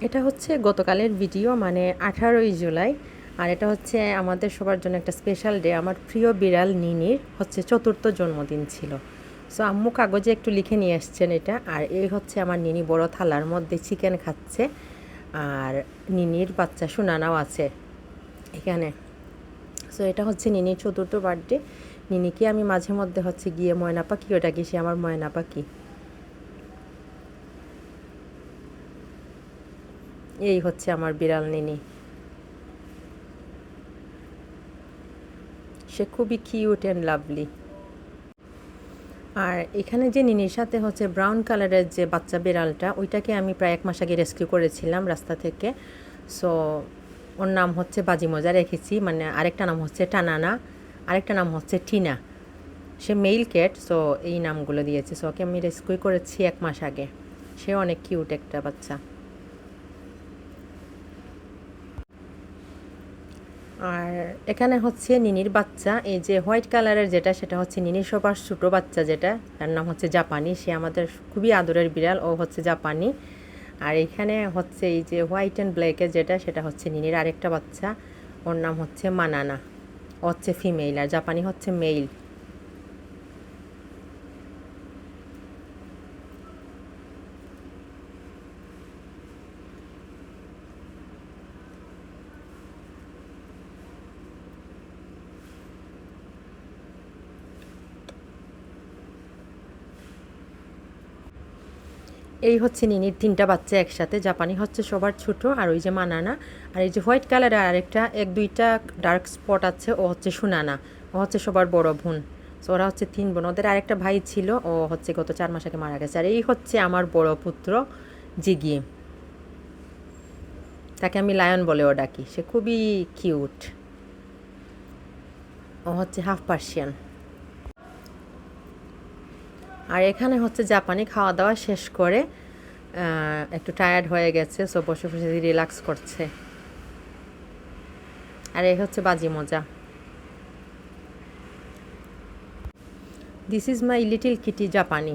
এটা হচ্ছে গতকালের ভিডিও, মানে 18ই জুলাই। আর এটা হচ্ছে আমাদের সবার জন্য একটা স্পেশাল ডে। আমার প্রিয় বিড়াল নিনির হচ্ছে 4র্থ জন্মদিন ছিল। সো আম্মু কাগজে একটু লিখে নিয়ে এসছেন এটা। আর এই হচ্ছে আমার নিনি বড় থালার মধ্যে চিকেন খাচ্ছে। আর নিনির বাচ্চা সুনানাও আছে এখানে। সো এটা হচ্ছে নিনির 4র্থ বার্থডে। নিনিকে আমি মাঝে মধ্যে হচ্ছে গিয়ে ময়না পাখি ওটা কি, সে আমার ময়না পাখি। এই হচ্ছে আমার বিড়াল নিনি। সে খুবই কিউট অ্যান্ড লাভলি। আর এখানে যে নিনির সাথে হচ্ছে ব্রাউন কালারের যে বাচ্চা বিড়ালটা, ওইটাকে আমি প্রায় 1 মাস আগে রেস্কিউ করেছিলাম রাস্তা থেকে। সো ওর নাম হচ্ছে বাজি মজা রেখেছি, মানে আরেকটা নাম হচ্ছে টানানা, আরেকটা নাম হচ্ছে টিনা। সে মেইল ক্যাট, সো এই নামগুলো দিয়েছে। সো ওকে আমি রেস্কিউ করেছি 1 মাস আগে। সে অনেক কিউট একটা বাচ্চা। আর এখানে হচ্ছে নিনির বাচ্চা, এই যে হোয়াইট কালারের যেটা, সেটা হচ্ছে নিনির সবার ছোটো বাচ্চা, যেটা তার নাম হচ্ছে জাপানি। সে আমাদের খুবই আদরের বিড়াল, ও হচ্ছে জাপানি। আর এখানে হচ্ছে এই যে হোয়াইট অ্যান্ড ব্ল্যাকের যেটা, সেটা হচ্ছে নিনির আরেকটা বাচ্চা, ওর নাম হচ্ছে মানানা। ও হচ্ছে ফিমেল আর জাপানি হচ্ছে মেল। এই হচ্ছে নিনির 3টা বাচ্চা একসাথে। জাপানি হচ্ছে সবার ছোট, আর ওই যে মানানা। আর এই যে হোয়াইট কালারের আরেকটা 1-2টা ডার্ক স্পট আছে, ও হচ্ছে সুনানা। ও হচ্ছে সবার বড় বোন। সো ওরা হচ্ছে 3 বোন। ওদের আরেকটা ভাই ছিল, ও হচ্ছে গত 4 মাস আগে মারা গেছে। আর এই হচ্ছে আমার বড় পুত্র জিগি। তাকে আমি লায়ন বলেও ডাকি। সে খুবই কিউট। ও হচ্ছে হাফ পার্সিয়ান। আর এখানে হচ্ছে জাপানি খাওয়া দাওয়া শেষ করে একটু টায়ার্ড হয়ে গেছে, সো বসে বসে রিল্যাক্স করছে। আর এই হচ্ছে বাজি মজা। This is my little Kitty জাপানি।